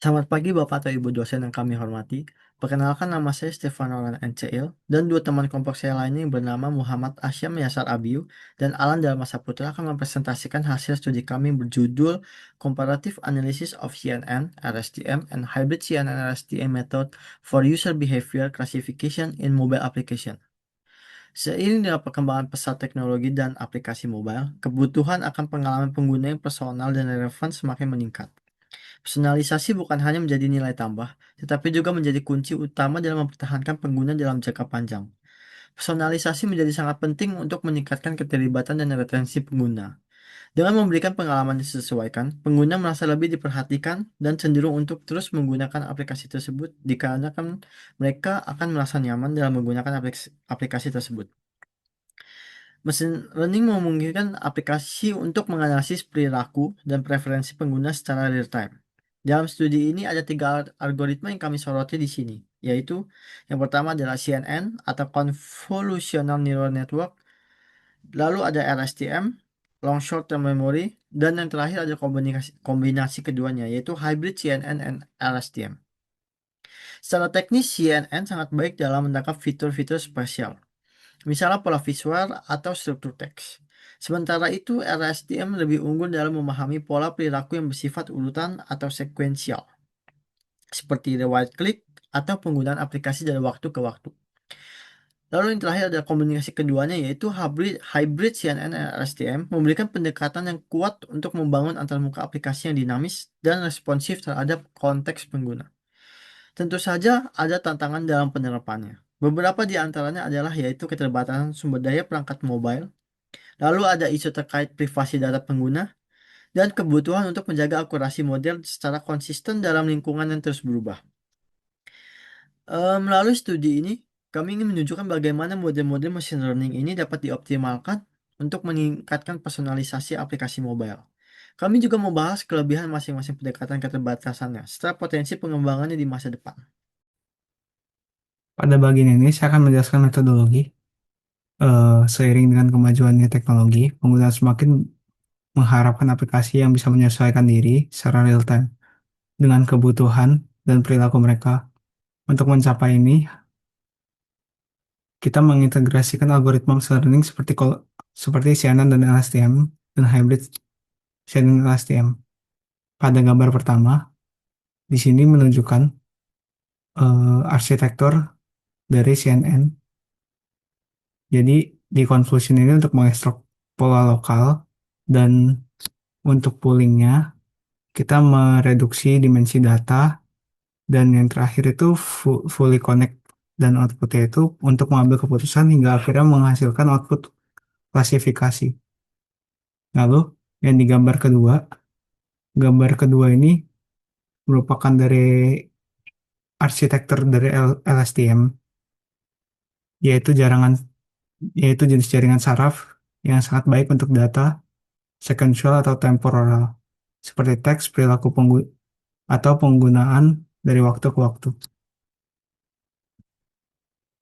Selamat pagi Bapak atau Ibu dosen yang kami hormati. Perkenalkan nama saya Stefan Roland NCL dan dua teman kelompok saya lainnya yang bernama Muhammad Asyam Yasar Abiu dan Alan Dharma Saputra akan mempresentasikan hasil studi kami berjudul Comparative Analysis of CNN, RSTM, and Hybrid CNN RSTM Method for User Behavior Classification in Mobile Application. Seiring dengan perkembangan pesat teknologi dan aplikasi mobile, kebutuhan akan pengalaman pengguna yang personal dan relevan semakin meningkat. Personalisasi bukan hanya menjadi nilai tambah, tetapi juga menjadi kunci utama dalam mempertahankan pengguna dalam jangka panjang. Personalisasi menjadi sangat penting untuk meningkatkan keterlibatan dan retensi pengguna. Dengan memberikan pengalaman yang disesuaikan, pengguna merasa lebih diperhatikan dan cenderung untuk terus menggunakan aplikasi tersebut dikarenakan mereka akan merasa nyaman dalam menggunakan aplikasi tersebut. Mesin learning memungkinkan aplikasi untuk menganalisis perilaku dan preferensi pengguna secara real time. Dalam studi ini ada tiga algoritma yang kami soroti di sini, yaitu yang pertama adalah CNN atau Convolutional Neural Network, lalu ada LSTM, Long Short Term Memory, dan yang terakhir ada kombinasi keduanya, yaitu Hybrid CNN and LSTM. Secara teknis, CNN sangat baik dalam menangkap fitur-fitur spesial, misalnya pola visual atau struktur teks. Sementara itu, LSTM lebih unggul dalam memahami pola perilaku yang bersifat urutan atau sekuensial, seperti reward click atau penggunaan aplikasi dari waktu ke waktu. Lalu yang terakhir ada kombinasi keduanya, yaitu hybrid CNN dan LSTM memberikan pendekatan yang kuat untuk membangun antarmuka aplikasi yang dinamis dan responsif terhadap konteks pengguna. Tentu saja ada tantangan dalam penerapannya. Beberapa di antaranya adalah yaitu keterbatasan sumber daya perangkat mobile, lalu ada isu terkait privasi data pengguna, dan kebutuhan untuk menjaga akurasi model secara konsisten dalam lingkungan yang terus berubah. Melalui studi ini, kami ingin menunjukkan bagaimana model-model machine learning ini dapat dioptimalkan untuk meningkatkan personalisasi aplikasi mobile. Kami juga membahas kelebihan masing-masing pendekatan keterbatasannya, serta potensi pengembangannya di masa depan. Pada bagian ini, saya akan menjelaskan metodologi. Seiring dengan kemajuannya teknologi, pengguna semakin mengharapkan aplikasi yang bisa menyesuaikan diri secara real-time dengan kebutuhan dan perilaku mereka. Untuk mencapai ini, kita mengintegrasikan algoritma machine learning seperti CNN dan LSTM dan hybrid CNN dan LSTM. Pada gambar pertama, di sini menunjukkan arsitektur dari CNN. Jadi di convolution ini untuk mengekstrak pola lokal dan untuk poolingnya kita mereduksi dimensi data dan yang terakhir itu fully connect dan outputnya itu untuk mengambil keputusan hingga akhirnya menghasilkan output klasifikasi. Lalu yang di gambar kedua ini merupakan dari arsitektur dari LSTM yaitu yaitu jenis jaringan saraf yang sangat baik untuk data sequential atau temporal seperti teks perilaku atau penggunaan dari waktu ke waktu.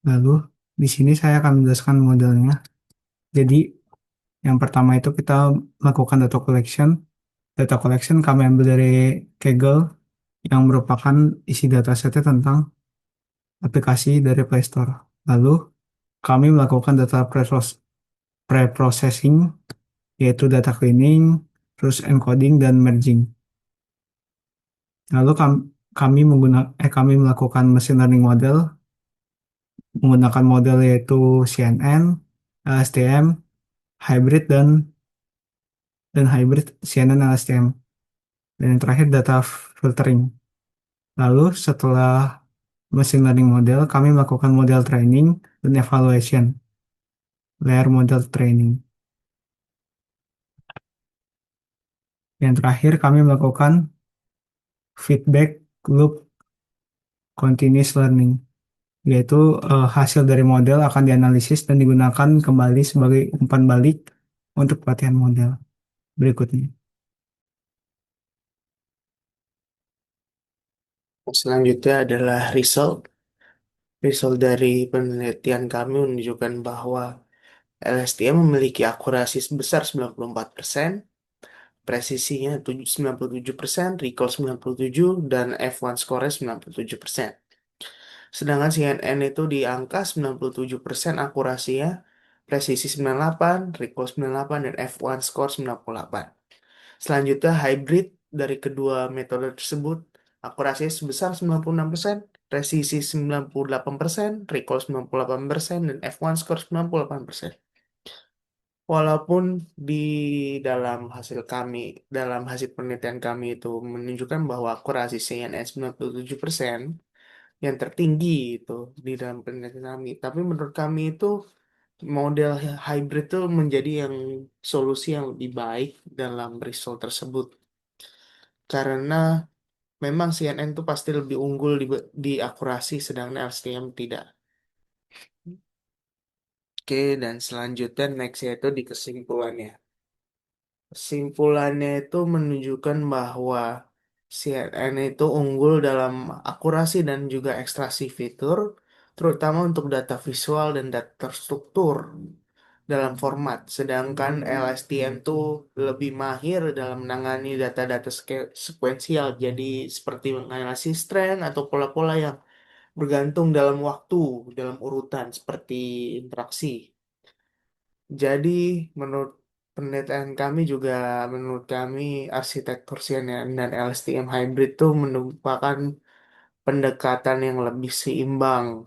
Lalu di sini saya akan menjelaskan modelnya. Jadi yang pertama itu kita melakukan data collection. Data collection kami ambil dari Kaggle yang merupakan isi datasetnya tentang aplikasi dari Play Store. Lalu kami melakukan data pre-processing yaitu data cleaning, terus encoding dan merging. Lalu kami melakukan machine learning model menggunakan model yaitu CNN, LSTM, hybrid dan hybrid CNN LSTM. Dan yang terakhir data filtering. Lalu setelah machine learning model, kami melakukan model training dan evaluation, layer model training. Yang terakhir kami melakukan feedback loop continuous learning, yaitu hasil dari model akan dianalisis dan digunakan kembali sebagai umpan balik untuk pelatihan model berikutnya. Selanjutnya adalah result. Result dari penelitian kami menunjukkan bahwa LSTM memiliki akurasi sebesar 94%, Presisinya 97%, recall 97, dan F1 score 97%. Sedangkan CNN itu di angka 97% akurasinya, presisi 98, recall 98, dan F1 score 98. Selanjutnya hybrid dari kedua metode tersebut, akurasinya sebesar 96%, presisi 98%, recall 98%, dan F1 score 98%. Walaupun di dalam hasil penelitian kami itu menunjukkan bahwa akurasi CNN 97% yang tertinggi itu di dalam penelitian kami. Tapi menurut kami itu model hybrid itu menjadi yang solusi yang lebih baik dalam result tersebut. Karena memang CNN itu pasti lebih unggul di akurasi, sedangkan LSTM tidak. Oke, dan selanjutnya next yaitu di kesimpulannya. Kesimpulannya itu menunjukkan bahwa CNN itu unggul dalam akurasi dan juga ekstraksi fitur, terutama untuk data visual dan data terstruktur dalam format. Sedangkan LSTM itu lebih mahir dalam menangani data-data sekuensial, jadi seperti menganalisis tren atau pola-pola yang bergantung dalam waktu, dalam urutan seperti interaksi. Jadi menurut penelitian kami juga, menurut kami arsitektur CNN dan LSTM hybrid itu merupakan pendekatan yang lebih seimbang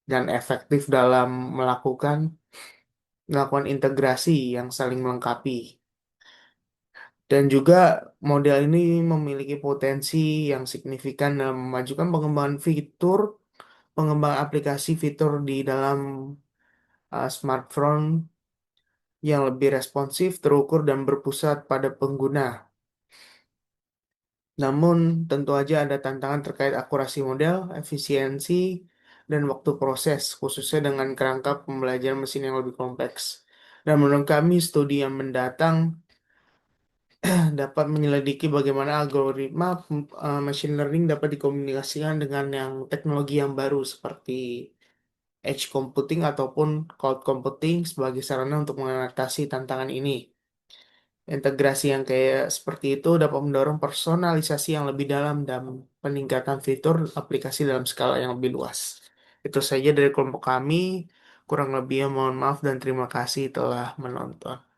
dan efektif dalam melakukan integrasi yang saling melengkapi. Dan juga model ini memiliki potensi yang signifikan dalam memajukan pengembangan aplikasi fitur di dalam smartphone yang lebih responsif, terukur, dan berpusat pada pengguna. Namun, tentu aja ada tantangan terkait akurasi model, efisiensi, dan waktu proses, khususnya dengan kerangka pembelajaran mesin yang lebih kompleks. Dan menurut kami, studi yang mendatang dapat menyelidiki bagaimana algoritma machine learning dapat dikomunikasikan dengan teknologi yang baru seperti edge computing ataupun cloud computing sebagai sarana untuk mengatasi tantangan ini. Integrasi yang kayak seperti itu dapat mendorong personalisasi yang lebih dalam dan peningkatan fitur aplikasi dalam skala yang lebih luas. Itu saja dari kelompok kami. Kurang lebihnya mohon maaf dan terima kasih telah menonton.